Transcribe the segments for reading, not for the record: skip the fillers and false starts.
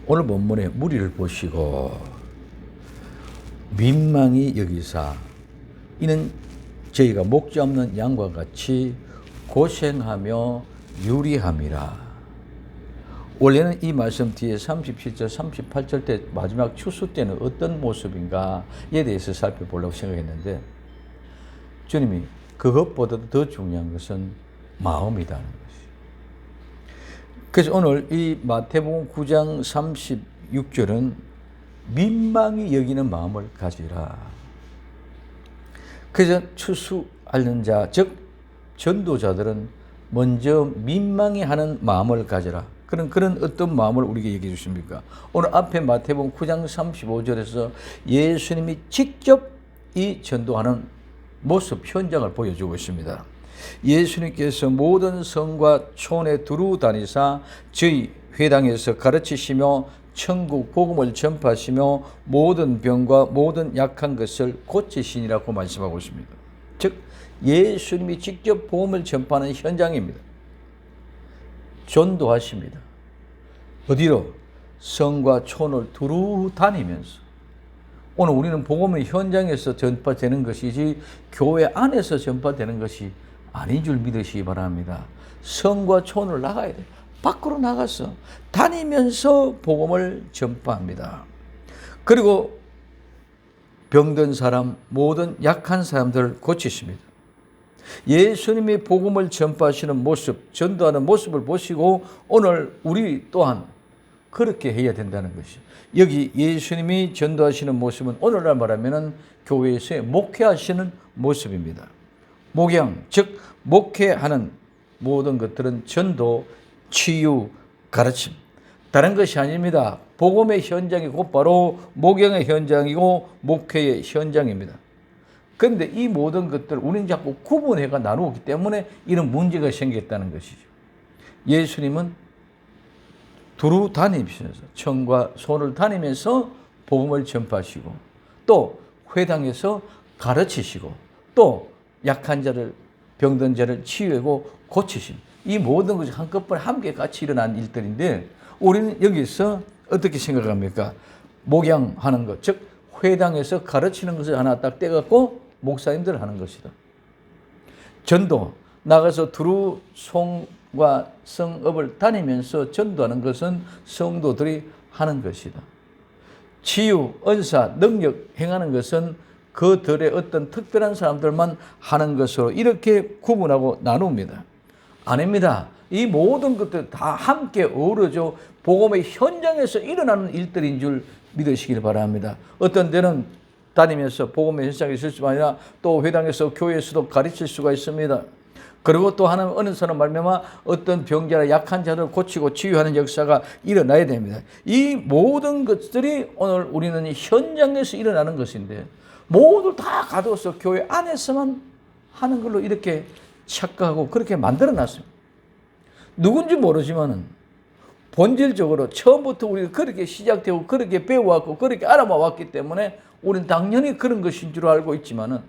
오늘 본문의 무리를 보시고 민망히 여기사 이는 저희가 목자 없는 양과 같이 고생하며 유리함이라. 원래는 이 말씀 뒤에 37절, 38절 때 마지막 추수 때는 어떤 모습인가에 대해서 살펴보려고 생각했는데 주님이 그것보다도 더 중요한 것은 마음이라는 것이에요. 그래서 오늘 이 마태복음 9장 36절은 민망히 여기는 마음을 가지라. 그래서 추수하는 자, 즉 전도자들은 먼저 민망히 하는 마음을 가지라. 그런 어떤 마음을 우리에게 얘기해 주십니까? 오늘 앞에 마태복음 9장 35절에서 예수님이 직접 이 전도하는 모습, 현장을 보여주고 있습니다. 예수님께서 모든 성과 촌에 두루 다니사 저희 회당에서 가르치시며 천국 복음을 전파하시며 모든 병과 모든 약한 것을 고치시니라고 말씀하고 있습니다. 즉 예수님이 직접 복음을 전파하는 현장입니다. 전도하십니다. 어디로? 성과 촌을 두루 다니면서. 오늘 우리는 복음의 현장에서 전파되는 것이지 교회 안에서 전파되는 것이 아닌 줄 믿으시기 바랍니다. 성과 촌을 나가야 돼요. 밖으로 나가서 다니면서 복음을 전파합니다. 그리고 병든 사람, 모든 약한 사람들을 고치십니다. 예수님이 복음을 전파하시는 모습, 전도하는 모습을 보시고 오늘 우리 또한 그렇게 해야 된다는 것이죠. 여기 예수님이 전도하시는 모습은 오늘날 말하면 교회에서의 목회하시는 모습입니다. 목양, 즉 목회하는 모든 것들은 전도, 치유, 가르침, 다른 것이 아닙니다. 복음의 현장이 곧바로 목양의 현장이고 목회의 현장입니다. 그런데 이 모든 것들을 우리는 자꾸 구분해가 나누기 때문에 이런 문제가 생겼다는 것이죠. 예수님은 두루 다니면서 청과 손을 다니면서 복음을 전파하시고 또 회당에서 가르치시고 또 약한 자를 병든 자를 치유하고 고치십니다. 이 모든 것이 한꺼번에 함께 같이 일어난 일들인데 우리는 여기서 어떻게 생각합니까? 목양하는 것, 즉 회당에서 가르치는 것을 하나 딱 떼갖고 목사님들 하는 것이다. 전도, 나가서 두루 송과 성읍을 다니면서 전도하는 것은 성도들이 하는 것이다. 치유, 은사, 능력 행하는 것은 그들의 어떤 특별한 사람들만 하는 것으로 이렇게 구분하고 나눕니다. 아닙니다. 이 모든 것들 다 함께 어우러져 복음의 현장에서 일어나는 일들인 줄 믿으시길 바랍니다. 어떤 데는 다니면서 복음의 현장에 있을 뿐 아니라 또 회당에서 교회에서도 가르칠 수가 있습니다. 그리고 또 하나는 어느 사람 말미암아 어떤 병자나 약한 자를 고치고 치유하는 역사가 일어나야 됩니다. 이 모든 것들이 오늘 우리는 현장에서 일어나는 것인데 모두 다 가둬서 교회 안에서만 하는 걸로 이렇게 착각하고 그렇게 만들어놨습니다. 누군지 모르지만은 본질적으로 처음부터 우리가 그렇게 시작되고 그렇게 배워왔고 그렇게 알아왔기 때문에 우리는 당연히 그런 것인 줄 알고 있지만은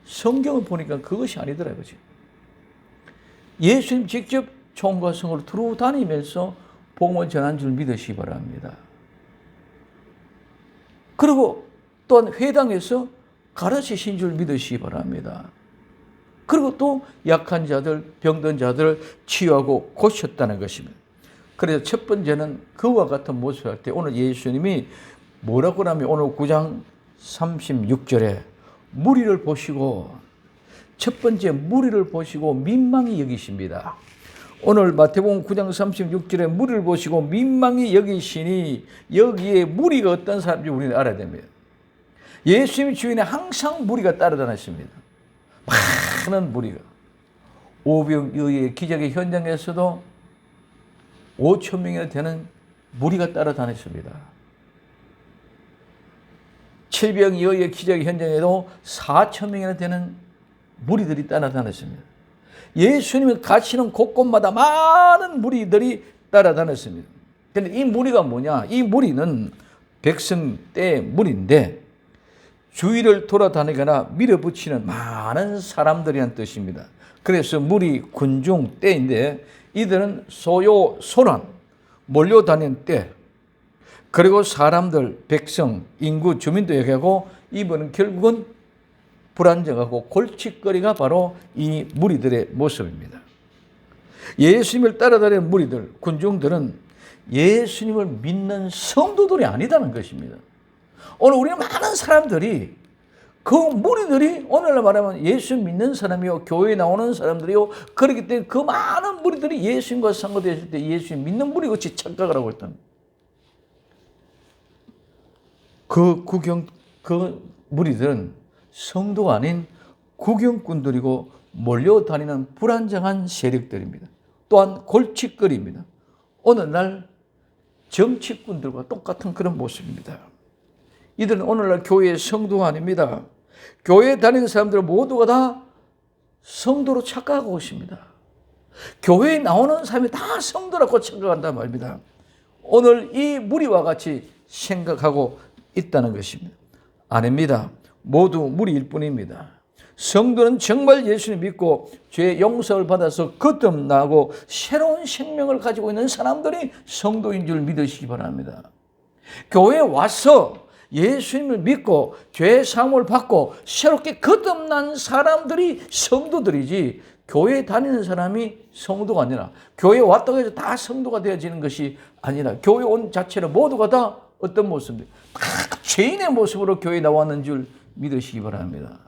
성경을 보니까 그것이 아니더라고요. 예수님 직접 총과 성으로 두루 다니면서 복음을 전한 줄 믿으시기 바랍니다. 그리고 또한 회당에서 가르치신 줄 믿으시기 바랍니다. 그리고 또 약한 자들, 병든 자들을 치유하고 고쳤다는 것입니다. 그래서 첫 번째는 그와 같은 모습을 할 때 오늘 예수님이 뭐라고 하면 오늘 9장 36절에 무리를 보시고 첫 번째 무리를 보시고 민망히 여기십니다. 오늘 마태복음 9장 36절에 무리를 보시고 민망히 여기시니 여기에 무리가 어떤 사람인지 우리는 알아야 됩니다. 예수님 주위에 항상 무리가 따라다녔습니다. 많은 무리가. 오병이어의 기적의 현장에서도 5천 명이나 되는 무리가 따라다녔습니다. 칠병이어의 기적의 현장에도 4천 명이나 되는 무리들이 따라다녔습니다. 예수님이 가시는 곳곳마다 많은 무리들이 따라다녔습니다. 그런데 이 무리가 뭐냐? 이 무리는 백성 때 무리인데 주위를 돌아다니거나 밀어붙이는 많은 사람들이란 뜻입니다. 그래서 무리, 군중, 때인데 이들은 소요, 소란, 몰려다니는 때 그리고 사람들, 백성, 인구, 주민도 얘기하고 이번은 결국은 불안정하고 골칫거리가 바로 이 무리들의 모습입니다. 예수님을 따라다니는 무리들, 군중들은 예수님을 믿는 성도들이 아니다는 것입니다. 오늘 우리는 많은 사람들이 그 무리들이 오늘날 말하면 예수 믿는 사람이요, 교회에 나오는 사람들이요, 그렇기 때문에 그 많은 무리들이 예수님과 상관되었을 때 예수님 믿는 무리같이 착각을 하고 있다는 그 무리들은 성도가 아닌 구경꾼들이고 몰려다니는 불안정한 세력들입니다. 또한 골칫거리입니다. 오늘날 정치꾼들과 똑같은 그런 모습입니다. 이들은 오늘날 교회의 성도가 아닙니다. 교회에 다니는 사람들 모두가 다 성도로 착각하고 있습니다. 교회에 나오는 사람이 다 성도라고 착각한단 말입니다. 오늘 이 무리와 같이 생각하고 있다는 것입니다. 아닙니다. 모두 무리일 뿐입니다. 성도는 정말 예수를 믿고 죄의 용서를 받아서 거듭나고 새로운 생명을 가지고 있는 사람들이 성도인 줄 믿으시기 바랍니다. 교회에 와서 예수님을 믿고 죄의 사함을 받고 새롭게 거듭난 사람들이 성도들이지, 교회에 다니는 사람이 성도가 아니라, 교회에 왔다고 해서 다 성도가 되어지는 것이 아니라, 교회 온 자체는 모두가 다 어떤 모습입니다. 다 죄인의 모습으로 교회에 나왔는 줄 믿으시기 바랍니다.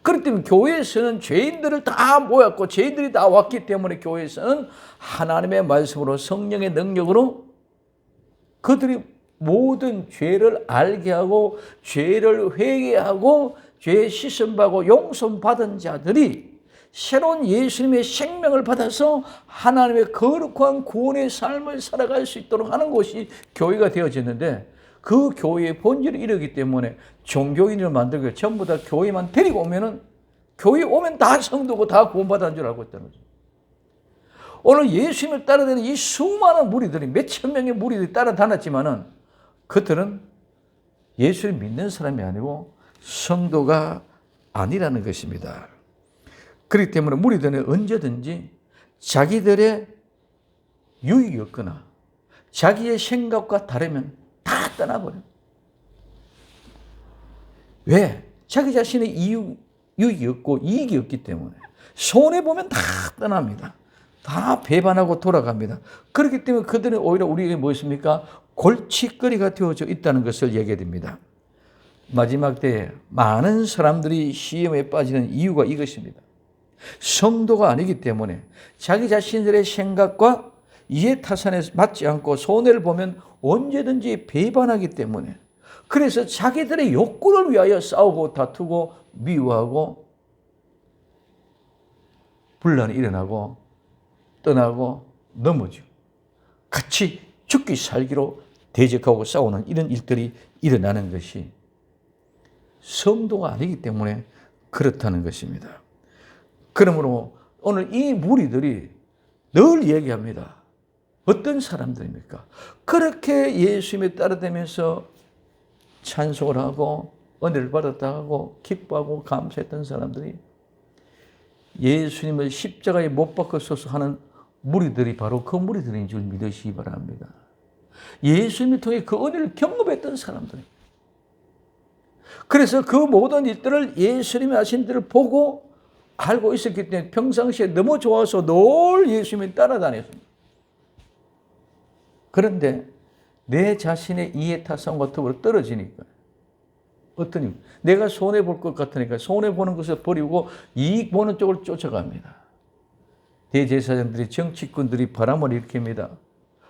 그렇기 때문에 교회에서는 죄인들을 다 모였고 죄인들이 다 왔기 때문에 교회에서는 하나님의 말씀으로 성령의 능력으로 그들이 모든 죄를 알게 하고 죄를 회개하고 죄 씻음받고 용서받은 자들이 새로운 예수님의 생명을 받아서 하나님의 거룩한 구원의 삶을 살아갈 수 있도록 하는 것이 교회가 되어졌는데, 그 교회의 본질이 이러기 때문에 종교인을 만들고 전부 다 교회만 데리고 오면은, 교회 오면 다 성도고 다 구원받은 줄 알고 있다는 거죠. 오늘 예수님을 따라다니는 이 수많은 무리들이, 몇천 명의 무리들이 따라다녔지만은 그들은 예수를 믿는 사람이 아니고 성도가 아니라는 것입니다. 그렇기 때문에 무리들은 언제든지 자기들의 유익이 없거나 자기의 생각과 다르면 다 떠나버려요. 왜? 자기 자신의 유익이 없고 이익이 없기 때문에. 손해보면 다 떠납니다. 다 배반하고 돌아갑니다. 그렇기 때문에 그들은 오히려 우리에게 무엇입니까? 골칫거리가 되어져 있다는 것을 얘기됩니다. 마지막 때에 많은 사람들이 시험에 빠지는 이유가 이것입니다. 성도가 아니기 때문에 자기 자신들의 생각과 이해타산에 맞지 않고 손해를 보면 언제든지 배반하기 때문에, 그래서 자기들의 욕구를 위하여 싸우고 다투고 미워하고 분란이 일어나고 떠나고 넘어져 같이 죽기 살기로 대적하고 싸우는 이런 일들이 일어나는 것이 성도가 아니기 때문에 그렇다는 것입니다. 그러므로 오늘 이 무리들이 늘 얘기합니다. 어떤 사람들입니까? 그렇게 예수님에 따라다니면서 찬송을 하고 은혜를 받았다 하고 기뻐하고 감사했던 사람들이 예수님을 십자가에 못 박으소서 하는 무리들이 바로 그 무리들인 줄 믿으시기 바랍니다. 예수님을 통해 그 은혜를 경험했던 사람들입니다. 그래서 그 모든 일들을 예수님이 하신 일을 보고 알고 있었기 때문에 평상시에 너무 좋아서 늘 예수님을 따라다녔습니다. 그런데 내 자신의 이해타산과 더불어 떨어지니까 어떤 일, 내가 손해볼 것 같으니까 손해보는 것을 버리고 이익 보는 쪽을 쫓아갑니다. 대제사장들이, 정치꾼들이 바람을 일으킵니다.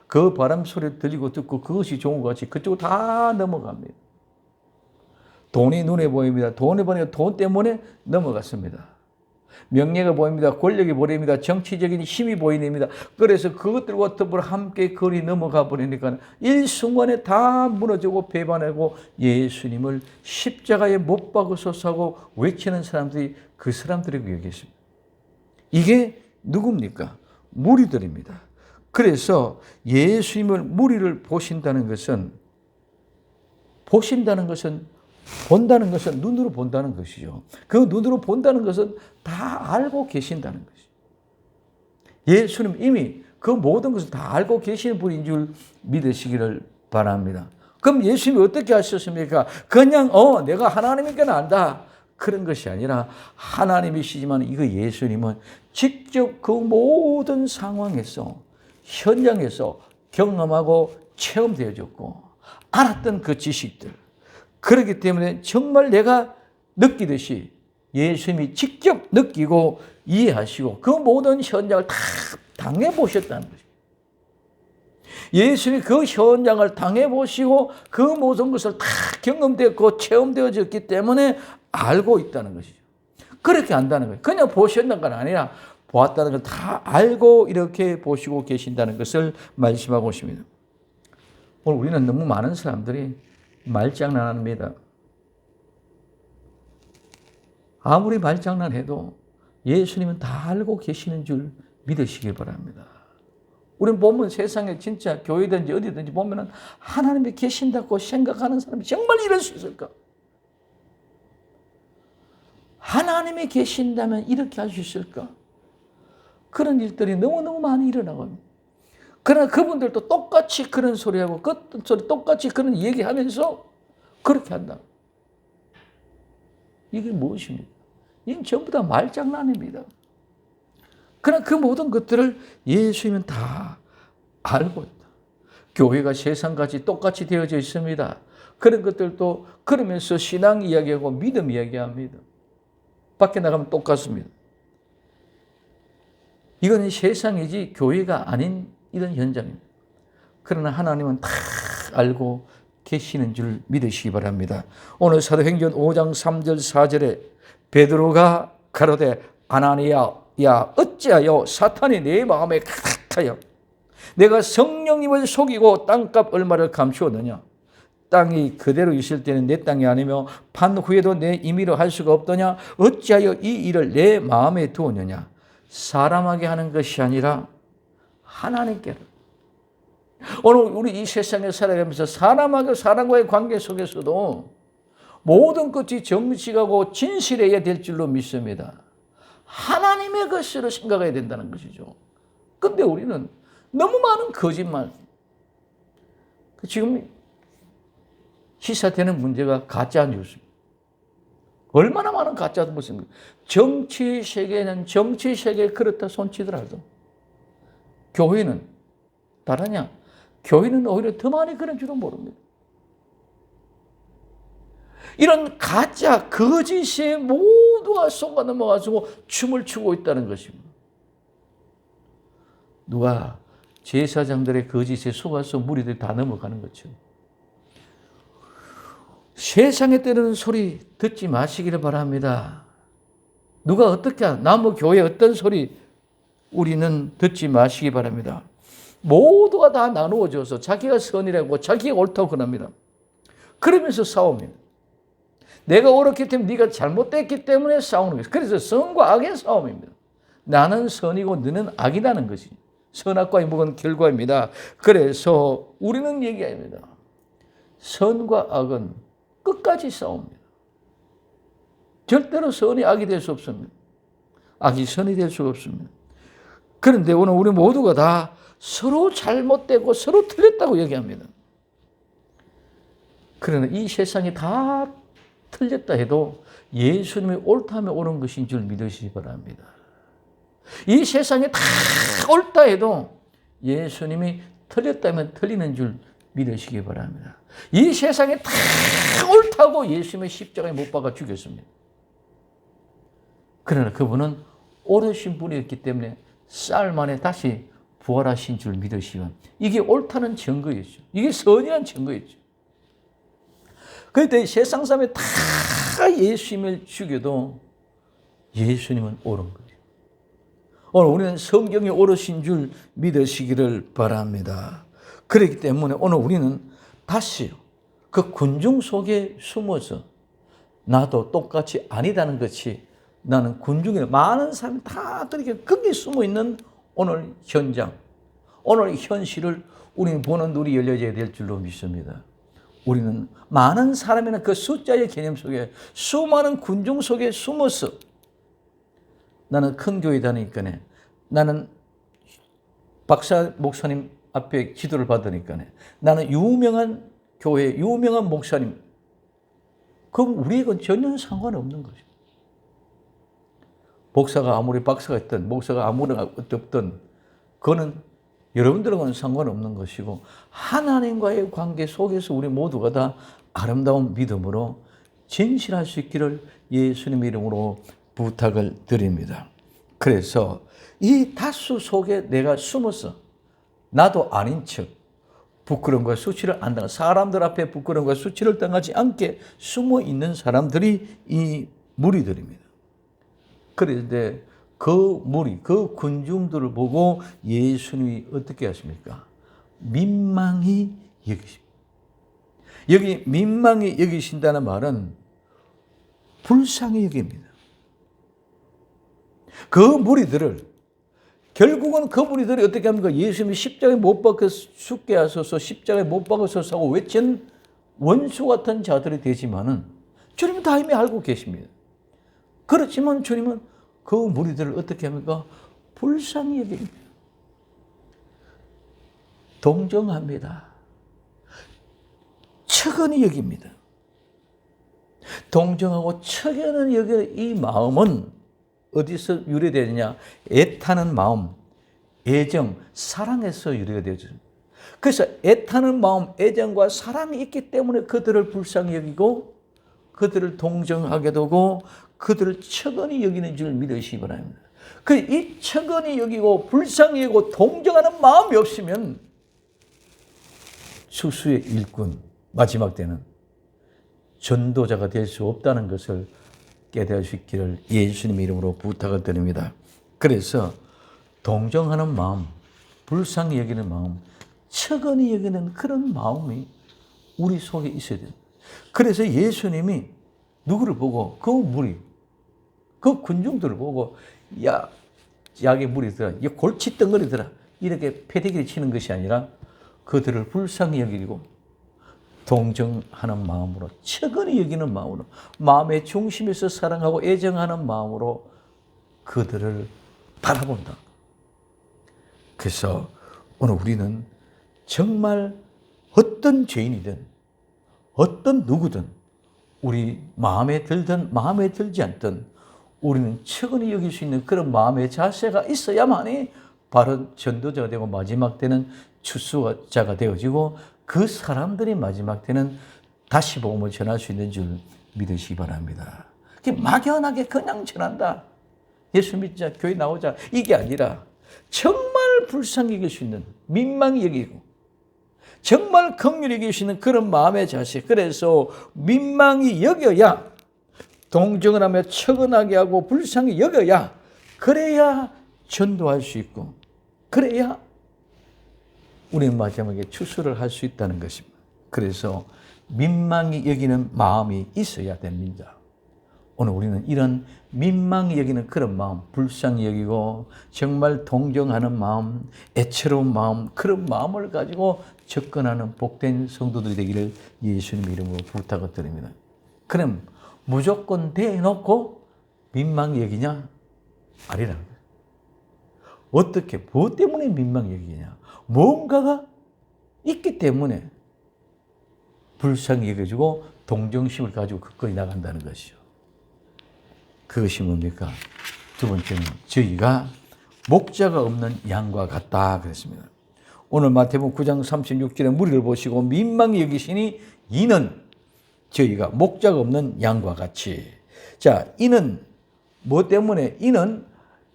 그 바람 소리를 들리고 듣고 그것이 좋은 것 같이 그쪽으로 다 넘어갑니다. 돈이 눈에 보입니다. 돈이 보니까 돈 때문에 넘어갔습니다. 명예가 보입니다. 권력이 보입니다. 정치적인 힘이 보입니다. 그래서 그것들과 더불어 함께 거리 넘어가 버리니까 일순간에 다 무너지고 배반하고 예수님을 십자가에 못 박으소서 하고 외치는 사람들이 그 사람들에게 얘기했습니다. 이게 누굽니까? 무리들입니다. 그래서 예수님을 무리를 보신다는 것은 본다는 것은 눈으로 본다는 것이죠. 그 눈으로 본다는 것은 다 알고 계신다는 것이죠. 예수님 이미 그 모든 것을 다 알고 계시는 분인 줄 믿으시기를 바랍니다. 그럼 예수님이 어떻게 하셨습니까? 그냥 내가 하나님이니까 안다. 그런 것이 아니라 하나님이시지만 이거 예수님은 직접 그 모든 상황에서 현장에서 경험하고 체험되어졌고 알았던 그 지식들. 그렇기 때문에 정말 내가 느끼듯이 예수님이 직접 느끼고 이해하시고 그 모든 현장을 다 당해보셨다는 것입니다. 예수님이 그 현장을 당해보시고 그 모든 것을 다 경험되었고 체험되어졌기 때문에 알고 있다는 것이죠. 그렇게 안다는 거예요. 그냥 보셨다는 건 아니라 보았다는 걸 다 알고 이렇게 보시고 계신다는 것을 말씀하고 있습니다. 오늘 우리는 너무 많은 사람들이 말장난합니다. 아무리 말장난해도 예수님은 다 알고 계시는 줄 믿으시기 바랍니다. 우리는 보면 세상에 진짜 교회든지 어디든지 보면은 하나님이 계신다고 생각하는 사람이 정말 이럴 수 있을까? 하나님이 계신다면 이렇게 할 수 있을까? 그런 일들이 너무너무 많이 일어나거든요. 그러나 그분들도 똑같이 그런 소리하고 그 소리 똑같이 그런 얘기하면서 그렇게 한다. 이게 무엇입니까? 이건 전부 다 말장난입니다. 그러나 그 모든 것들을 예수님은 다 알고 있다. 교회가 세상같이 똑같이 되어져 있습니다. 그런 것들도 그러면서 신앙 이야기하고 믿음 이야기합니다. 밖에 나가면 똑같습니다. 이거는 세상이지 교회가 아닌 이런 현장입니다. 그러나 하나님은 다 알고 계시는 줄 믿으시기 바랍니다. 오늘 사도행전 5장 3절 4절에 베드로가 가로되 아나니야 야 어찌하여 사탄이 내 마음에 가득하여 내가 성령님을 속이고 땅값 얼마를 감추었느냐. 땅이 그대로 있을 때는 내 땅이 아니며 판 후에도 내 임의로 할 수가 없더냐. 어찌하여 이 일을 내 마음에 두었느냐. 사람에게 하는 것이 아니라 하나님께로. 오늘 우리 이 세상에 살아가면서 사람과의 관계 속에서도 모든 것이 정직하고 진실해야 될 줄로 믿습니다. 하나님의 것으로 생각해야 된다는 것이죠. 그런데 우리는 너무 많은 거짓말. 지금 시사되는 문제가 가짜 뉴스입니다. 얼마나 많은 가짜 뉴스입니까? 정치 세계는 정치 세계에 그렇다 손치더라도 교회는 다르냐? 교회는 오히려 더 많이 그런 줄은 모릅니다. 이런 가짜 거짓에 모두가 속아 넘어가서 춤을 추고 있다는 것입니다. 누가 제사장들의 거짓에 속아서 무리들이 다 넘어가는 거죠. 세상에 때리는 소리 듣지 마시기를 바랍니다. 누가 어떻게 나무 교회 어떤 소리 우리는 듣지 마시기 바랍니다. 모두가 다 나누어져서 자기가 선이라고 자기가 옳다고 그럽니다. 그러면서 싸웁니다. 내가 옳았기 때문에 네가 잘못됐기 때문에 싸우는 거예요. 그래서 선과 악의 싸움입니다. 나는 선이고 너는 악이라는 것이 선악과의 무거운 결과입니다. 그래서 우리는 얘기합니다. 선과 악은 끝까지 싸웁니다. 절대로 선이 악이 될 수 없습니다. 악이 선이 될 수가 없습니다. 그런데 오늘 우리 모두가 다 서로 잘못되고 서로 틀렸다고 얘기합니다. 그러나 이 세상이 다 틀렸다 해도 예수님이 옳다면 옳은 것인 줄 믿으시기 바랍니다. 이 세상이 다 옳다 해도 예수님이 틀렸다면 틀리는 줄 믿으시기 바랍니다. 이 세상이 다 옳다고 예수님의 십자가에 못 박아 죽였습니다. 그러나 그분은 옳으신 분이었기 때문에 사흘 만에 다시 부활하신 줄 믿으시면 이게 옳다는 증거였죠. 이게 선이라는 증거였죠. 그런데 세상 사람이 다 예수님을 죽여도 예수님은 옳은 거예요. 오늘 우리는 성경이 옳으신 줄 믿으시기를 바랍니다. 그렇기 때문에 오늘 우리는 다시 그 군중 속에 숨어서 나도 똑같이 아니다는 것이 나는 군중에 많은 사람이 다 그렇게 거기 숨어 있는 오늘 현장, 오늘 현실을 우리는 보는 눈이 열려져야 될 줄로 믿습니다. 우리는 많은 사람이나 그 숫자의 개념 속에 수많은 군중 속에 숨어서 나는 큰 교회 다니니까 나는 박사 목사님 앞에 지도를 받으니까 나는 유명한 교회 유명한 목사님. 그럼 우리에게는 전혀 상관없는 거죠. 목사가 아무리 박사가 있든 목사가 아무리 없든 그거는 여러분들과는 상관없는 것이고 하나님과의 관계 속에서 우리 모두가 다 아름다운 믿음으로 진실할 수 있기를 예수님의 이름으로 부탁을 드립니다. 그래서 이 다수 속에 내가 숨어서 나도 아닌 척 부끄러움과 수치를 안 당한 사람들 앞에 부끄러움과 수치를 당하지 않게 숨어 있는 사람들이 이 무리들입니다. 그런데 그 무리, 그 군중들을 보고 예수님이 어떻게 하십니까? 민망히 여기십니다. 여기 민망히 여기신다는 말은 불쌍히 여깁니다. 그 무리들을 결국은 그 무리들이 어떻게 합니까? 예수님이 십자가에 못 박혀 죽게 하소서, 십자가에 못 박으소서 하고 외친 원수 같은 자들이 되지만은 주님은 다 이미 알고 계십니다. 그렇지만 주님은 그 무리들을 어떻게 합니까? 불쌍히 여깁니다. 동정합니다. 척은히 여깁니다. 동정하고 척연히 여기는 이 마음은 어디서 유래되느냐? 애타는 마음, 애정, 사랑에서 유래가 되죠. 그래서 애타는 마음, 애정과 사랑이 있기 때문에 그들을 불쌍히 여기고 그들을 동정하게 되고 그들을 척연히 여기는 줄 믿으시기 바랍니다. 이 척연히 여기고 불쌍히 여기고 동정하는 마음이 없으면 수수의 일꾼, 마지막 때는 전도자가 될 수 없다는 것을 깨달을 수 있기를 예수님의 이름으로 부탁을 드립니다. 그래서 동정하는 마음, 불쌍히 여기는 마음, 척연히 여기는 그런 마음이 우리 속에 있어야 돼요. 그래서 예수님이 누구를 보고 그 무리, 그 군중들을 보고 야의 무리들아, 골칫덩어리들아 이렇게 패대기를 치는 것이 아니라 그들을 불쌍히 여기고 동정하는 마음으로, 척연히 여기는 마음으로, 마음의 중심에서 사랑하고 애정하는 마음으로 그들을 바라본다. 그래서 오늘 우리는 정말 어떤 죄인이든 어떤 누구든 우리 마음에 들든 마음에 들지 않든 우리는 척연히 여길 수 있는 그런 마음의 자세가 있어야만이 바른 전도자가 되고 마지막 때는 추수자가 되어지고 그 사람들이 마지막 때는 다시 복음을 전할 수 있는 줄 믿으시기 바랍니다. 막연하게 그냥 전한다. 예수 믿자, 교회 나오자. 이게 아니라 정말 불쌍히 여길 수 있는, 민망히 여기고 정말 긍휼히 여길 수 있는 그런 마음의 자세. 그래서 민망히 여겨야 동정을 하며 척은하게 하고 불쌍히 여겨야 그래야 전도할 수 있고 그래야 우리는 마지막에 추수를 할 수 있다는 것입니다. 그래서 민망히 여기는 마음이 있어야 됩니다. 오늘 우리는 이런 민망히 여기는 그런 마음, 불쌍히 여기고 정말 동정하는 마음, 애처로운 마음, 그런 마음을 가지고 접근하는 복된 성도들이 되기를 예수님 이름으로 부탁을 드립니다. 그럼 무조건 대놓고 민망히 여기냐? 아니라는 거예요. 어떻게, 뭐 때문에 민망히 여기냐? 뭔가가 있기 때문에 불쌍히 여겨주고 동정심을 가지고 끝까지 나간다는 것이죠. 그것이 뭡니까? 두 번째는 저희가 목자가 없는 양과 같다 그랬습니다. 오늘 마태복음 9장 36절에 무리를 보시고 민망히 여기시니 이는 저희가 목자가 없는 양과 같이. 자, 이는 뭐 때문에? 이는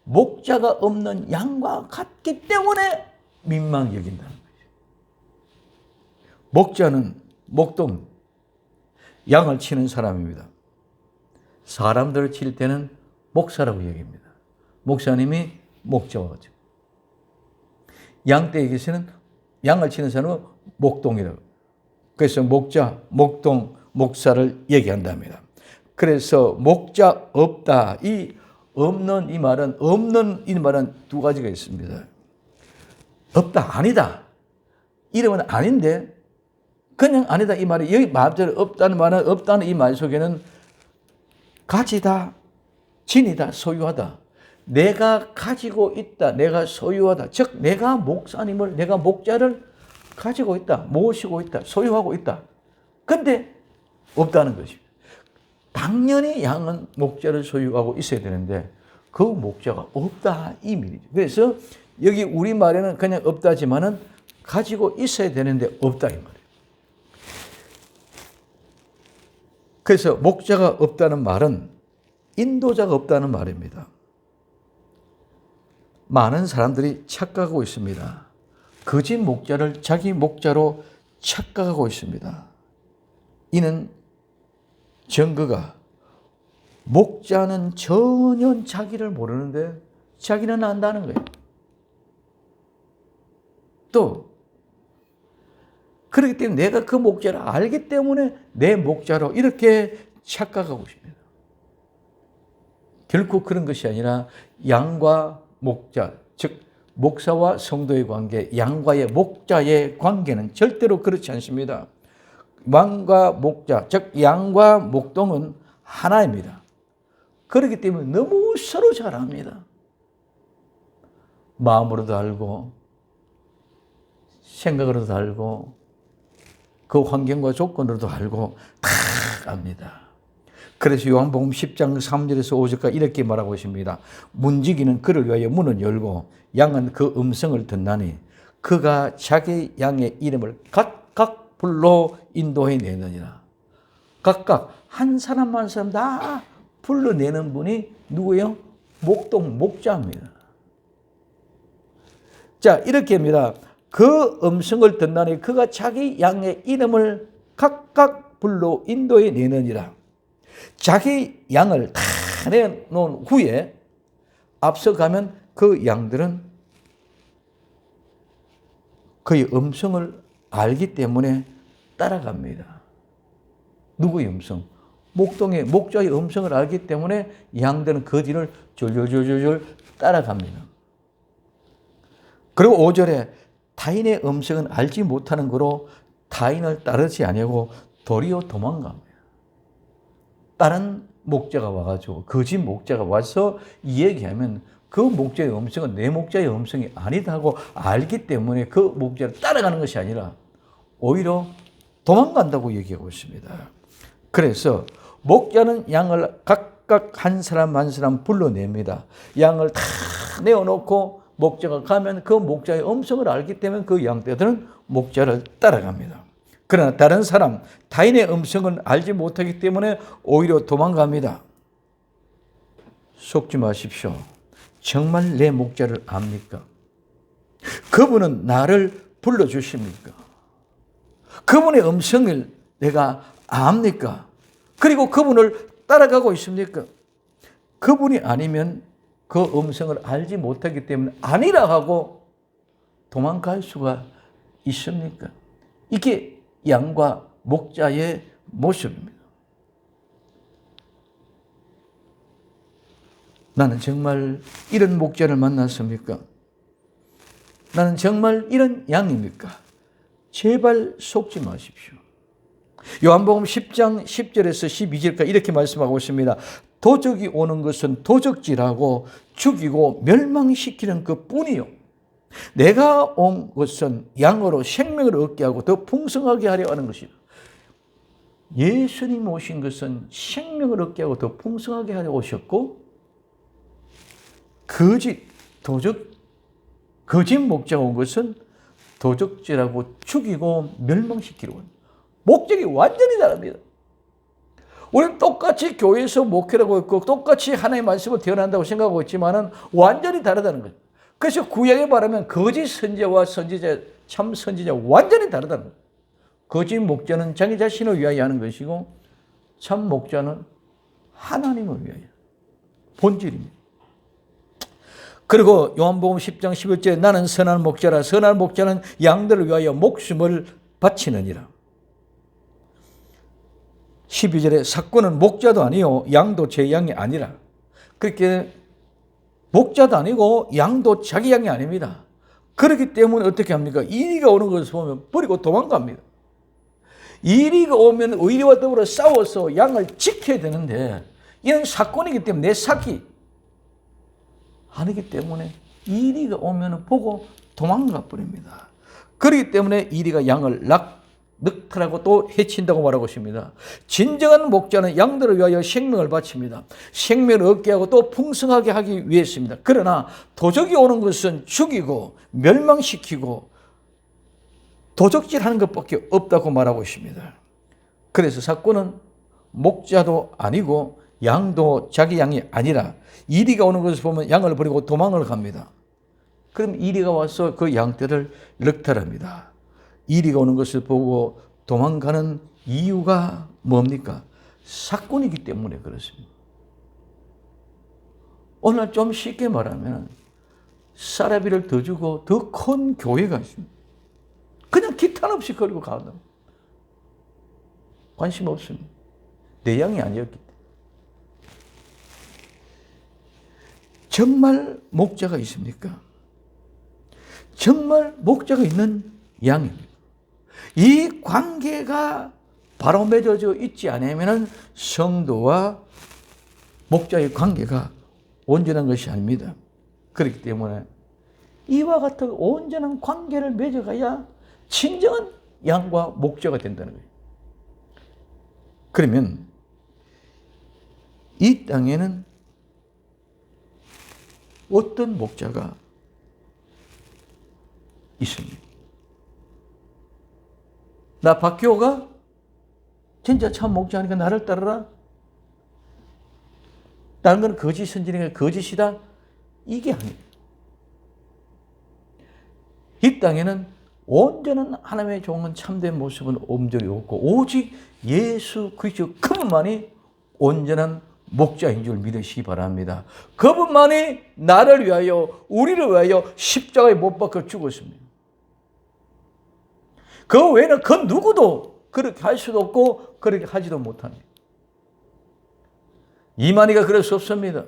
목자가 없는 양과 같기 때문에 민망히 여긴다는 거죠. 목자는 목동, 양을 치는 사람입니다. 사람들을 칠 때는 목사라고 얘기합니다. 목사님이 목자와 같죠. 양떼에게서는 양을 치는 사람은 목동이라고. 그래서 목자, 목동, 목사를 얘기한답니다. 그래서 목자 없다. 이 없는 이 말은, 없는 이 말은 두 가지가 있습니다. 없다, 아니다. 이름은 아닌데 그냥 아니다 이 말이, 여기 마음대로 없다는 말은, 없다는 이 말 속에는 가지다, 지니다, 소유하다. 내가 가지고 있다, 내가 소유하다. 즉 내가 목사님을, 내가 목자를 가지고 있다, 모시고 있다, 소유하고 있다. 근데 없다는 것입니다. 당연히 양은 목자를 소유하고 있어야 되는데 그 목자가 없다 이 말이죠. 그래서 여기 우리말에는 그냥 없다지만은 가지고 있어야 되는데 없다 이 말이에요. 그래서 목자가 없다는 말은 인도자가 없다는 말입니다. 많은 사람들이 착각하고 있습니다. 거짓 목자를 자기 목자로 착각하고 있습니다. 이는 증거가 목자는 전혀 자기를 모르는데 자기는 안다는 거예요. 또 그렇기 때문에 내가 그 목자를 알기 때문에 내 목자로 이렇게 착각하고 있습니다. 결코 그런 것이 아니라 양과 목자, 즉 목사와 성도의 관계, 양과의 목자의 관계는 절대로 그렇지 않습니다. 양과 목자, 즉 양과 목동은 하나입니다. 그렇기 때문에 너무 서로 잘 압니다. 마음으로도 알고 생각으로도 알고 그 환경과 조건으로도 알고 다 압니다. 그래서 요한복음 10장 3절에서 5절까지 이렇게 말하고 있습니다. 문지기는 그를 위하여 문을 열고 양은 그 음성을 듣나니 그가 자기 양의 이름을 각각 불러 인도해 내느니라. 각각 한 사람 한 사람 다 불러내는 분이 누구예요? 목동 목자입니다. 자, 이렇게 합니다. 그 음성을 듣나니 그가 자기 양의 이름을 각각 불러 인도해 내느니라. 자기 양을 다 내놓은 후에 앞서가면 그 양들은 그의 음성을 알기 때문에 따라갑니다. 누구의 음성? 목동의 목자의 음성을 알기 때문에 양들은 그 뒤를 졸졸졸졸 따라갑니다. 그리고 5절에 타인의 음성은 알지 못하는 거로 타인을 따르지 아니하고 도리어 도망갑니다. 다른 목자가 와가지고 거짓 목자가 와서 얘기하면 그 목자의 음성은 내 목자의 음성이 아니다 하고 알기 때문에 그 목자를 따라가는 것이 아니라 오히려 도망간다고 얘기하고 있습니다. 그래서 목자는 양을 각각 한 사람 한 사람 불러냅니다. 양을 다 내어놓고 목자가 가면 그 목자의 음성을 알기 때문에 그 양떼들은 목자를 따라갑니다. 그러나 다른 사람, 타인의 음성은 알지 못하기 때문에 오히려 도망갑니다. 속지 마십시오. 정말 내 목자를 압니까? 그분은 나를 불러주십니까? 그분의 음성을 내가 압니까? 그리고 그분을 따라가고 있습니까? 그분이 아니면 그 음성을 알지 못하기 때문에 아니라 하고 도망갈 수가 있습니까? 이게 양과 목자의 모습입니다. 나는 정말 이런 목자를 만났습니까? 나는 정말 이런 양입니까? 제발 속지 마십시오. 요한복음 10장 10절에서 12절까지 이렇게 말씀하고 있습니다. 도적이 오는 것은 도적질하고 죽이고 멸망시키는 것뿐이요. 내가 온 것은 양으로 생명을 얻게 하고 더 풍성하게 하려 하는 것이다. 예수님 오신 것은 생명을 얻게 하고 더 풍성하게 하려 오셨고 거짓 목자가 온 것은 도적질하고 죽이고 멸망시키려 온 목적이 완전히 다릅니다. 우리는 똑같이 교회에서 목회라고 했고 똑같이 하나님의 말씀을 태어난다고 생각하고 있지만은 완전히 다르다는 거죠. 그래서 구약에 말하면 거짓 선지자와 선지자, 참 선지자 완전히 다르다는 거예요. 거짓 목자는 자기 자신을 위하여 하는 것이고 참 목자는 하나님을 위하여. 본질입니다. 그리고 요한복음 10장 11절에 나는 선한 목자라. 선한 목자는 양들을 위하여 목숨을 바치느니라. 12절에 사꾼은 목자도 아니요 양도 제 양이 아니라. 그렇게 목자도 아니고 양도 자기 양이 아닙니다. 그렇기 때문에 어떻게 합니까? 이리가 오는 것을 보면 버리고 도망갑니다. 이리가 오면 의리와 더불어 싸워서 양을 지켜야 되는데 이는 사건이기 때문에 내 사기 아니기 때문에 이리가 오면 보고 도망가 버립니다. 그렇기 때문에 이리가 양을 늑탈하고 또 해친다고 말하고 있습니다. 진정한 목자는 양들을 위하여 생명을 바칩니다. 생명을 얻게 하고 또 풍성하게 하기 위해서입니다. 그러나 도적이 오는 것은 죽이고 멸망시키고 도적질하는 것밖에 없다고 말하고 있습니다. 그래서 사건은 목자도 아니고 양도 자기 양이 아니라 이리가 오는 것을 보면 양을 버리고 도망을 갑니다. 그럼 이리가 와서 그 양떼를 늑탈합니다. 이리가 오는 것을 보고 도망가는 이유가 뭡니까? 사건이기 때문에 그렇습니다. 오늘 좀 쉽게 말하면 사라비를 더 주고 더 큰 교회가 있습니다. 그냥 기탄 없이 걸고 가다. 관심 없습니다. 내 양이 아니었기 때문에. 정말 목자가 있습니까? 정말 목자가 있는 양입니다. 이 관계가 바로 맺어져 있지 않으면 성도와 목자의 관계가 온전한 것이 아닙니다. 그렇기 때문에 이와 같은 온전한 관계를 맺어가야 진정한 양과 목자가 된다는 거예요. 그러면 이 땅에는 어떤 목자가 있습니다. 나 박효가 진짜 참 목자니까 나를 따르라. 다른 건 거짓 선지니까 거짓이다. 이게 아닙니다. 이 땅에는 온전한 하나님의 종은 참된 모습은 온전히 없고 오직 예수 그리스도 그분만이 온전한 목자인 줄 믿으시기 바랍니다. 그분만이 나를 위하여 우리를 위하여 십자가에 못 박혀 죽었습니다. 그 외에는 그 누구도 그렇게 할 수도 없고 그렇게 하지도 못합니다. 이만희가 그럴 수 없습니다.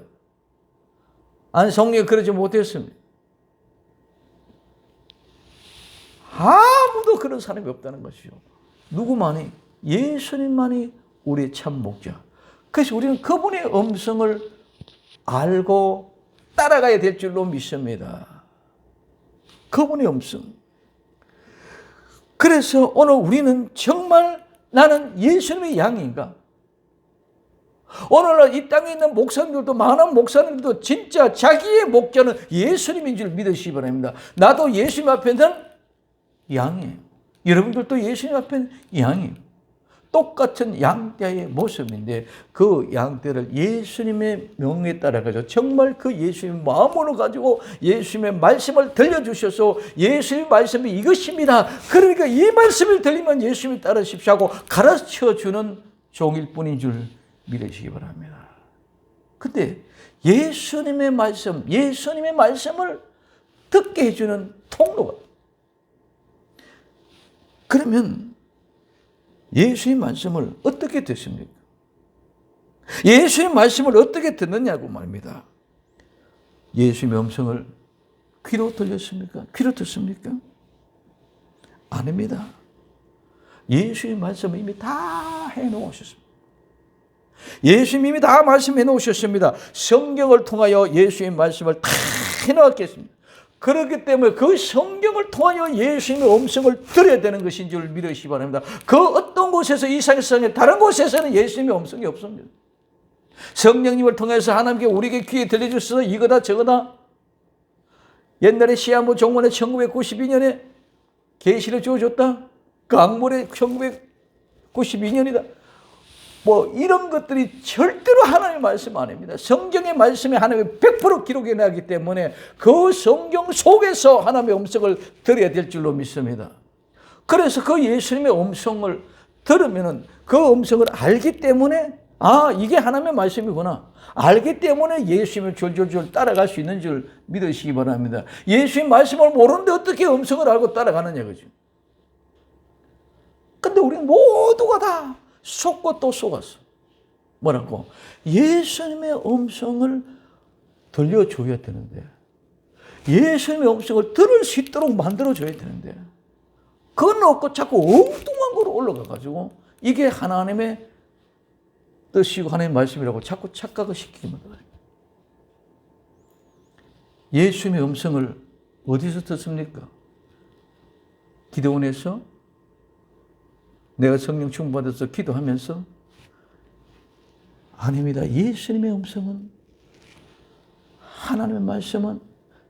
안성리가 그러지 못했습니다. 아무도 그런 사람이 없다는 것이죠. 누구만이? 예수님만이 우리의 참 목자. 그래서 우리는 그분의 음성을 알고 따라가야 될 줄로 믿습니다. 그분의 음성. 그래서 오늘 우리는 정말 나는 예수님의 양인가? 오늘날 이 땅에 있는 목사님들도 많은 목사님들도 진짜 자기의 목자는 예수님인 줄 믿으시기 바랍니다. 나도 예수님 앞에는 양이에요. 여러분들도 예수님 앞에는 양이에요. 똑같은 양떼의 모습인데 그 양떼를 예수님의 명에 따라가지고 정말 그 예수님의 마음으로 가지고 예수님의 말씀을 들려주셔서 예수님의 말씀이 이것입니다. 그러니까 이 말씀을 들리면 예수님을 따르십시오 하고 가르쳐주는 종일 뿐인 줄 믿으시기 바랍니다. 근데 예수님의 말씀을 듣게 해주는 통로가 그러면 예수의 말씀을 어떻게 듣습니까? 예수의 말씀을 어떻게 듣느냐고 말입니다. 예수의 음성을 귀로 들렸습니까? 귀로 듣습니까? 아닙니다. 예수의 말씀을 이미 다 해놓으셨습니다. 예수님이 다 말씀해 놓으셨습니다. 성경을 통하여 예수의 말씀을 다 해놓았겠습니다. 그렇기 때문에 그 성경을 통하여 예수님의 음성을 들어야 되는 것인 줄 믿으시기 바랍니다. 그 어떤 곳에서 이 세상에 다른 곳에서는 예수님의 음성이 없습니다. 성령님을 통해서 하나님께 우리에게 귀에 들려주셔서 이거다 저거다. 옛날에 시한부 종원에 1992년에 계시를 주어줬다. 그 악물에 1992년이다. 뭐 이런 것들이 절대로 하나님의 말씀 아닙니다. 성경의 말씀이 하나님의 100% 기록해 나기 때문에 그 성경 속에서 하나님의 음성을 들어야 될 줄로 믿습니다. 그래서 그 예수님의 음성을 들으면 그 음성을 알기 때문에 이게 하나님의 말씀이구나. 알기 때문에 예수님을 졸졸졸 따라갈 수 있는 줄 믿으시기 바랍니다. 예수님 말씀을 모르는데 어떻게 음성을 알고 따라가느냐 그죠. 근데 우리 모두가 다 속고 또 속았어. 뭐라고? 예수님의 음성을 들려줘야 되는데 예수님의 음성을 들을 수 있도록 만들어줘야 되는데 그건 없고 자꾸 엉뚱한 거로 올라가가지고 이게 하나님의 뜻이고 하나님의 말씀이라고 자꾸 착각을 시키기만 해요. 예수님의 음성을 어디서 듣습니까? 기도원에서? 내가 성령 충만받아서 기도하면서 아닙니다. 예수님의 음성은, 하나님의 말씀은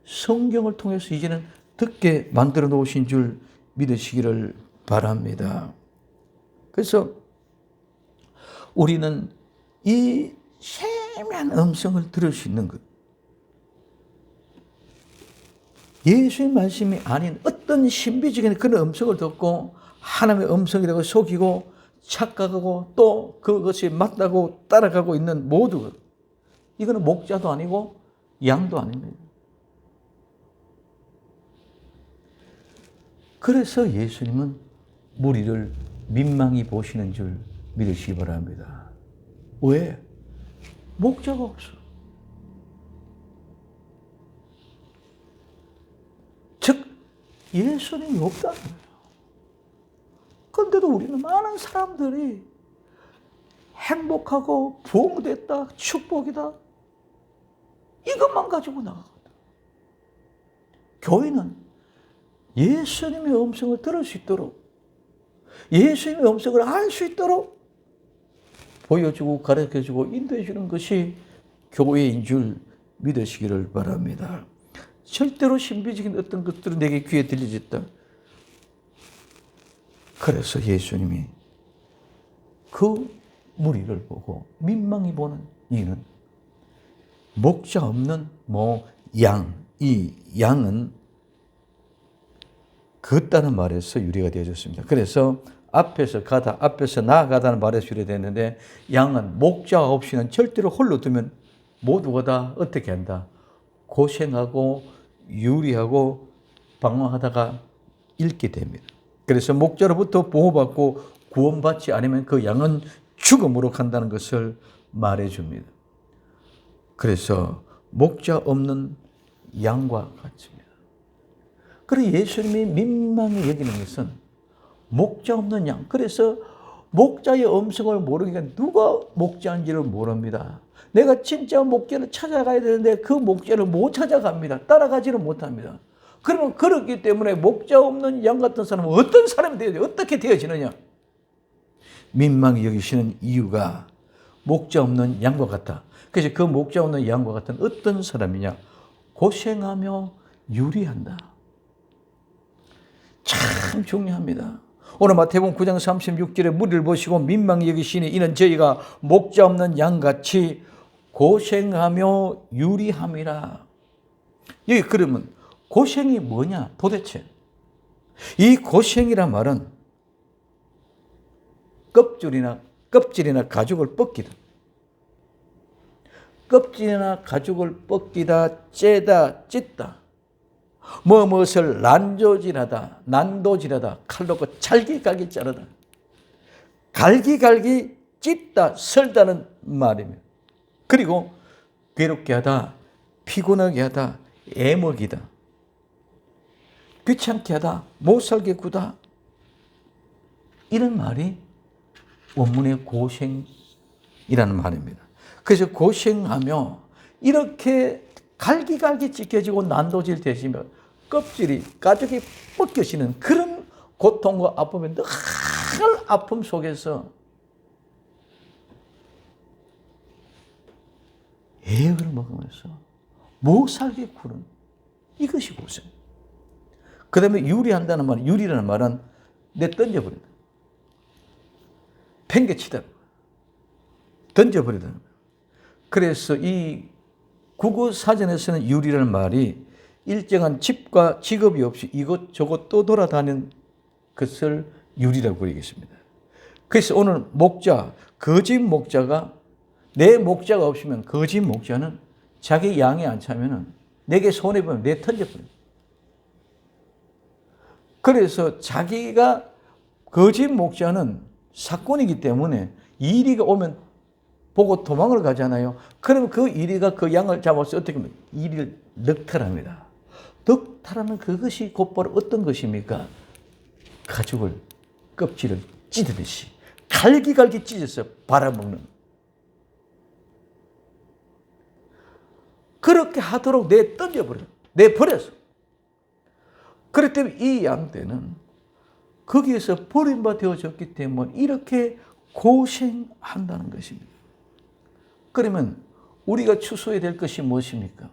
성경을 통해서 이제는 듣게 만들어 놓으신 줄 믿으시기를 바랍니다. 그래서 우리는 이 세미한 음성을 들을 수 있는 것, 예수의 말씀이 아닌 어떤 신비적인 그런 음성을 듣고 하나님의 음성이라고 속이고 착각하고 또 그것이 맞다고 따라가고 있는 모두, 이거는 목자도 아니고 양도 아닙니다. 그래서 예수님은 무리를 민망히 보시는 줄 믿으시기 바랍니다. 왜? 목자가 없어. 즉 예수님이 없다는 거예요. 그런데도 우리는 많은 사람들이 행복하고 부흥됐다, 축복이다, 이것만 가지고 나가거든. 교회는 예수님의 음성을 들을 수 있도록, 예수님의 음성을 알 수 있도록 보여주고 가르쳐주고 인도해주는 것이 교회인 줄 믿으시기를 바랍니다. 절대로 신비적인 어떤 것들은 내게 귀에 들려졌다. 그래서 예수님이 그 무리를 보고 민망히 보는 이유는 목자 없는 양, 이 양은 걷다는 말에서 유래가 되어졌습니다. 그래서 앞에서 나아가다는 말에서 유래됐는데, 양은 목자 없이는 절대로 홀로 두면 모두가 다 어떻게 한다? 고생하고 유리하고 방황하다가 잃게 됩니다. 그래서 목자로부터 보호받고 구원받지 않으면 그 양은 죽음으로 간다는 것을 말해줍니다. 그래서 목자 없는 양과 같습니다. 그리고 예수님이 민망히 여기는 것은 목자 없는 양. 그래서 목자의 음성을 모르니까 누가 목자인지를 모릅니다. 내가 진짜 목자를 찾아가야 되는데 그 목자를 못 찾아갑니다. 따라가지를 못합니다. 그러면 그렇기 때문에 목자 없는 양 같은 사람은 어떤 사람이 되어야 어떻게 되어지느냐? 민망히 여기시는 이유가 목자 없는 양과 같다. 그래서 그 목자 없는 양과 같은 어떤 사람이냐? 고생하며 유리한다. 참 중요합니다. 오늘 마태복음 9장 36절에 무리를 보시고 민망히 여기시니 이는 저희가 목자 없는 양같이 고생하며 유리함이라. 여기 그러면 고생이 뭐냐 도대체? 이 고생이란 말은 껍질이나 가죽을 벗기다. 껍질이나 가죽을 벗기다, 째다, 찢다. 무엇을 난도질하다, 칼 놓고 잘기갈기 자르다. 갈기갈기 찢다, 설다는 말입니다. 그리고 괴롭게 하다, 피곤하게 하다, 애먹이다. 귀찮게 하다, 못살게 구다. 이런 말이 원문의 고생이라는 말입니다. 그래서 고생하며 이렇게 갈기갈기 찢겨지고 난도질 되시며 껍질이 가죽이 벗겨지는 그런 고통과 아픔에 늘 아픔 속에서 애역을 먹으면서 못살게 구는 이것이 고생. 그 다음에 유리한다는 말, 유리라는 말은 내 던져버린다. 팽개치다. 던져버리다. 그래서 이 국어 사전에서는 유리라는 말이 일정한 집과 직업이 없이 이것저것 또 돌아다니는 것을 유리라고 얘기했습니다. 그래서 오늘 목자, 거짓 목자가, 내 목자가 없으면 거짓 목자는 자기 양이 안 차면은 내게 손해보면 내 던져버립니다. 그래서 자기가 거짓 목자는 사건이기 때문에 이리가 오면 보고 도망을 가잖아요. 그러면 그 이리가 그 양을 잡아서 어떻게 하면 이리를 넉탈합니다. 넉탈하는 그것이 곧바로 어떤 것입니까? 가죽을, 껍질을 찢듯이 갈기갈기 찢어서 발아먹는. 그렇게 하도록 내던져버려. 내버려서. 그렇기 때문에 이 양떼는 거기에서 버림받아졌기 때문에 이렇게 고생한다는 것입니다. 그러면 우리가 추수해야 될 것이 무엇입니까?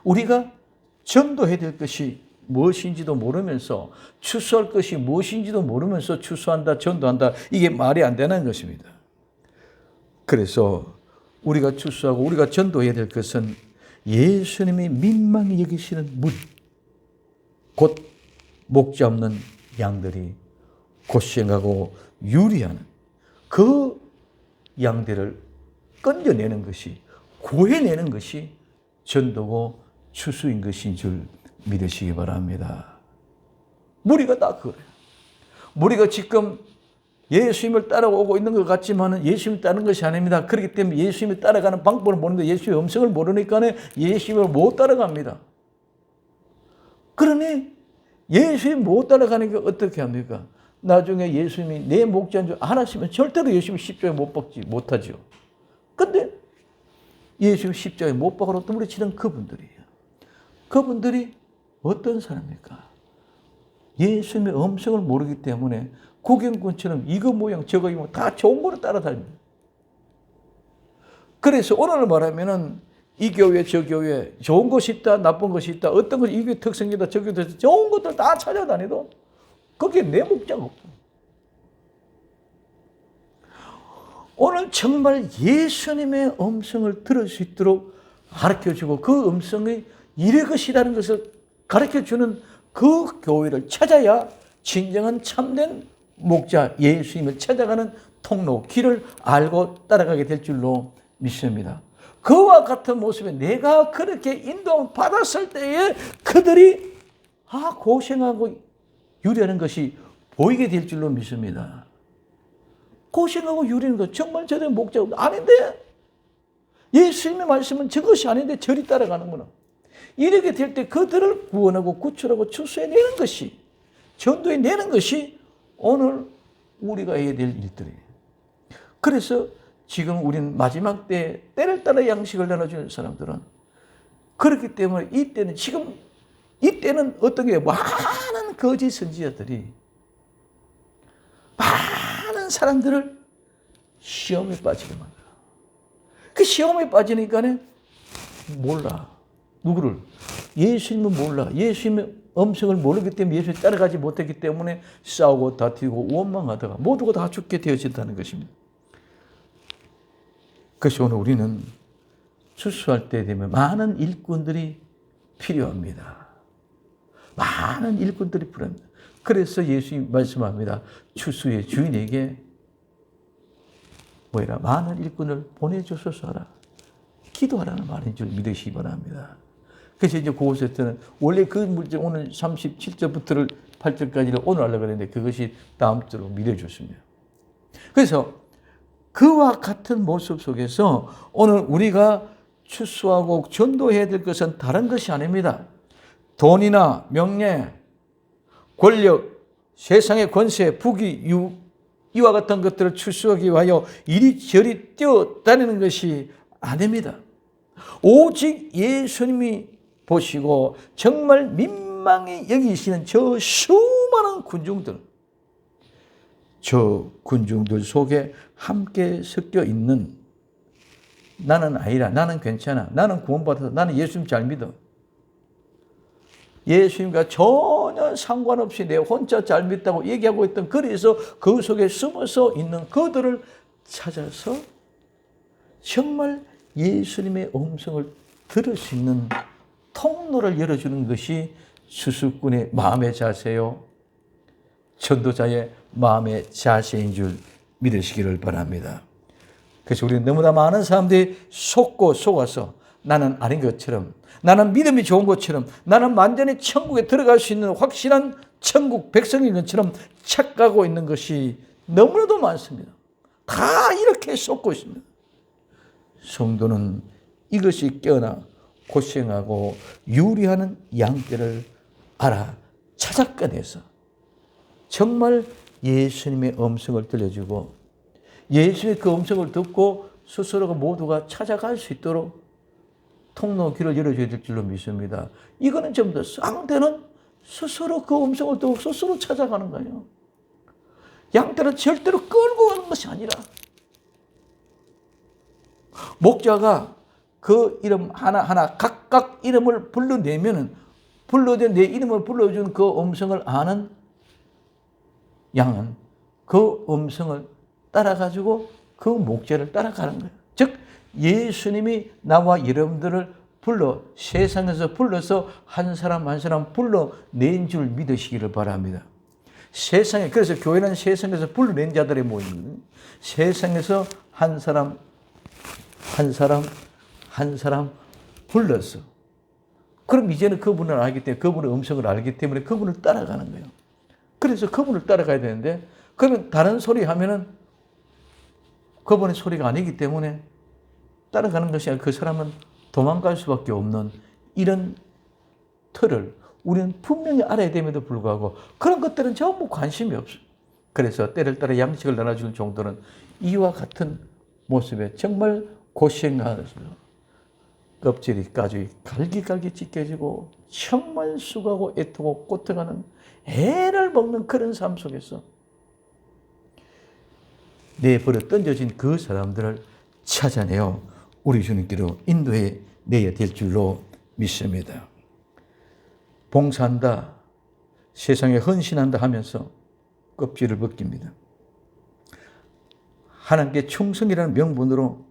우리가 전도해야 될 것이 무엇인지도 모르면서 추수할 것이 무엇인지도 모르면서 추수한다, 전도한다, 이게 말이 안 되는 것입니다. 그래서 우리가 추수하고 우리가 전도해야 될 것은 예수님이 민망히 여기시는 무리, 곧 목자 없는 양들이 고생하고 유리하는 그 양들을 건져내는 것이, 구해내는 것이 전도고 추수인 것인 줄 믿으시기 바랍니다. 무리가 다 그래요. 무리가 지금 예수님을 따라오고 있는 것 같지만 예수님을 따르는 것이 아닙니다. 그렇기 때문에 예수님을 따라가는 방법을 모르는데 예수님의 음성을 모르니까 예수님을 못 따라갑니다. 그러니 예수님 못 따라가니까 어떻게 합니까? 나중에 예수님이 내 목자인 줄 알았으면 절대로 예수님 십자가에 못 박지 못하죠. 근데 예수님 십자가에 못 박으러 덤부리치는 그분들이에요. 그분들이 어떤 사람입니까? 예수님의 음성을 모르기 때문에 구경꾼처럼 이거 모양 저거 모양 다 좋은 거로 따라다닙니다. 그래서 오늘 말하면은 이 교회 저 교회 좋은 것이 있다 나쁜 것이 있다 어떤 것이 이게 특성이다 저게 좋은 것들 다 찾아다니도 거기에 내 목자가 없다. 오늘 정말 예수님의 음성을 들을 수 있도록 가르쳐주고 그 음성이 이럴 것이라는 것을 가르쳐주는 그 교회를 찾아야 진정한 참된 목자 예수님을 찾아가는 통로 길을 알고 따라가게 될 줄로 믿습니다. 그와 같은 모습에 내가 그렇게 인도를 받았을 때에 그들이 고생하고 유리하는 것이 보이게 될 줄로 믿습니다. 고생하고 유리하는 것 정말 저들의 목자가 아닌데 예수님의 말씀은 저것이 아닌데 저리 따라가는구나. 이렇게 될 때 그들을 구원하고 구출하고 추수해내는 것이 전도해내는 것이 오늘 우리가 해야 될 일들이에요. 그래서 지금 우리는 마지막 때 때를 따라 양식을 나눠주는 사람들은 그렇기 때문에 이때는 지금 이때는 어떤 게 많은 거짓 선지자들이 많은 사람들을 시험에 빠지게 만들어. 그 시험에 빠지니까 몰라. 누구를? 예수님은 몰라. 예수님의 음성을 모르기 때문에 예수님 따라가지 못했기 때문에 싸우고 다투고 원망하다가 모두가 다 죽게 되어진다는 것입니다. 그래서 오늘 우리는 추수할 때 되면 많은 일꾼들이 필요합니다. 많은 일꾼들이 필요합니다. 그래서 예수님 말씀합니다. 추수의 주인에게 많은 일꾼을 보내주소서 하라. 기도하라는 말인 줄 믿으시기 바랍니다. 그래서 이제 그곳에서는 원래 그 물질 오늘 37절부터를 8절까지를 오늘 하려고 했는데 그것이 다음 주로 미뤄졌습니다. 그래서 그와 같은 모습 속에서 오늘 우리가 추수하고 전도해야 될 것은 다른 것이 아닙니다. 돈이나 명예, 권력, 세상의 권세, 부귀, 이와 같은 것들을 추수하기 위하여 이리저리 뛰어다니는 것이 아닙니다. 오직 예수님이 보시고 정말 민망히 여기시는 저 수많은 군중들, 저 군중들 속에 함께 섞여 있는 나는 아니라, 나는 괜찮아, 나는 구원받아서, 나는 예수님 잘 믿어. 예수님과 전혀 상관없이 내 혼자 잘 믿다고 얘기하고 있던 그래서 그 속에 숨어서 있는 그들을 찾아서 정말 예수님의 음성을 들을 수 있는 통로를 열어주는 것이 수수꾼의 마음의 자세요, 전도자의 마음의 자세인 줄 믿으시기를 바랍니다. 그래서 우리는 너무나 많은 사람들이 속아서 나는 아닌 것처럼, 나는 믿음이 좋은 것처럼, 나는 완전히 천국에 들어갈 수 있는 확실한 천국 백성인 것처럼 착각하고 있는 것이 너무나도 많습니다. 다 이렇게 속고 있습니다. 성도는 이것이 깨어나 고생하고 유리하는 양떼를 알아 찾아꺼내서 정말 예수님의 음성을 들려주고 예수의 그 음성을 듣고 스스로가 모두가 찾아갈 수 있도록 통로 길을 열어줘야 될 줄로 믿습니다. 이거는 전부 다 상대는 스스로 그 음성을 듣고 스스로 찾아가는 거예요. 양떼는 절대로 끌고 가는 것이 아니라 목자가 그 이름 하나하나 각각 이름을 불러내면은 내 이름을 불러준 그 음성을 아는 양은 그 음성을 따라가지고 그 목자를 따라가는 거예요. 즉 예수님이 나와 여러분들을 세상에서 불러서 한 사람 한 사람 불러낸 줄 믿으시기를 바랍니다. 그래서 교회는 세상에서 불러낸 자들의 모임입니다. 세상에서 한 사람 불렀어. 그럼 이제는 그분을 알기 때문에, 그분의 음성을 알기 때문에 그분을 따라가는 거예요. 그래서 그분을 따라가야 되는데, 그러면 다른 소리 하면은 그분의 소리가 아니기 때문에 따라가는 것이 아니라 그 사람은 도망갈 수밖에 없는 이런 틀을 우리는 분명히 알아야 됨에도 불구하고 그런 것들은 전부 관심이 없어요. 그래서 때를 따라 양식을 나눠주는 정도는 이와 같은 모습에 정말 고생하면서 껍질이 가죽이 갈기갈기 찢겨지고 정말 수고하고 애통하고 고통하는 애를 먹는 그런 삶 속에서 내버려 던져진 그 사람들을 찾아내어 우리 주님께로 인도해 내야 될 줄로 믿습니다. 봉사한다, 세상에 헌신한다 하면서 껍질을 벗깁니다. 하나님께 충성이라는 명분으로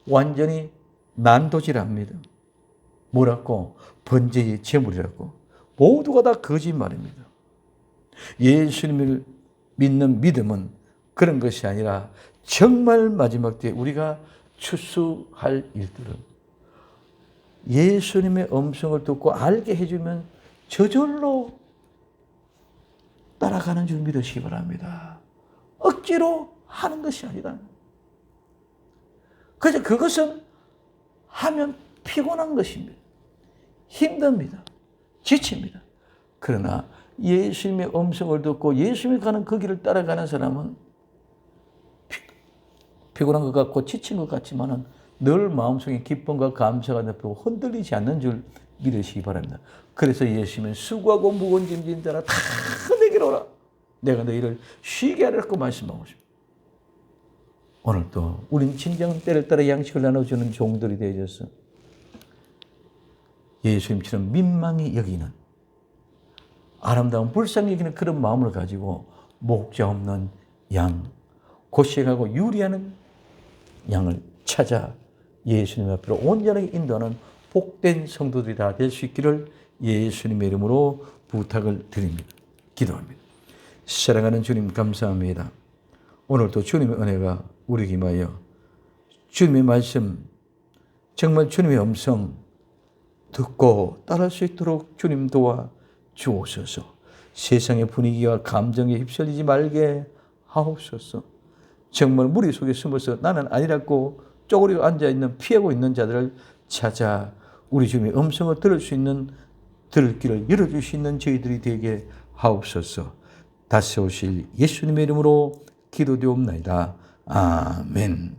완전히 난도질합니다. 뭐라고? 번제의 제물이라고. 모두가 다 거짓말입니다. 예수님을 믿는 믿음은 그런 것이 아니라 정말 마지막 때에 우리가 추수할 일들은 예수님의 음성을 듣고 알게 해주면 저절로 따라가는 줄 믿으시기 바랍니다. 억지로 하는 것이 아니다. 그래서 그것은 하면 피곤한 것입니다. 힘듭니다. 지칩니다. 그러나 예수님의 음성을 듣고 예수님이 가는 그 길을 따라가는 사람은 피곤한 것 같고 지친 것 같지만은 늘 마음속에 기쁨과 감사가 느끼고 흔들리지 않는 줄 믿으시기 바랍니다. 그래서 예수님은 수고하고 무거운 짐진 자라 다 내게로 오라. 내가 너희를 쉬게 하려고 말씀하고 싶습니다. 오늘도 우린 진정 때를 따라 양식을 나눠주는 종들이 되어져서 예수님처럼 민망히 여기는 아름다운 불쌍히 여기는 그런 마음을 가지고 목자 없는 양, 고생하고 유리하는 양을 찾아 예수님 앞으로 온전하게 인도하는 복된 성도들이 다 될 수 있기를 예수님의 이름으로 부탁을 드립니다. 기도합니다. 사랑하는 주님 감사합니다. 오늘도 주님의 은혜가 우리에게 임하여 주님의 말씀, 정말 주님의 음성 듣고 따를 수 있도록 주님 도와 주옵소서. 세상의 분위기와 감정에 휩쓸리지 말게 하옵소서. 정말 무리 속에 숨어서 나는 아니라고 쪼그리고 앉아있는 피하고 있는 자들을 찾아 우리 주님의 음성을 들을 길을 열어줄 수 있는 저희들이 되게 하옵소서. 다시 오실 예수님의 이름으로 기도되옵나이다. 아멘.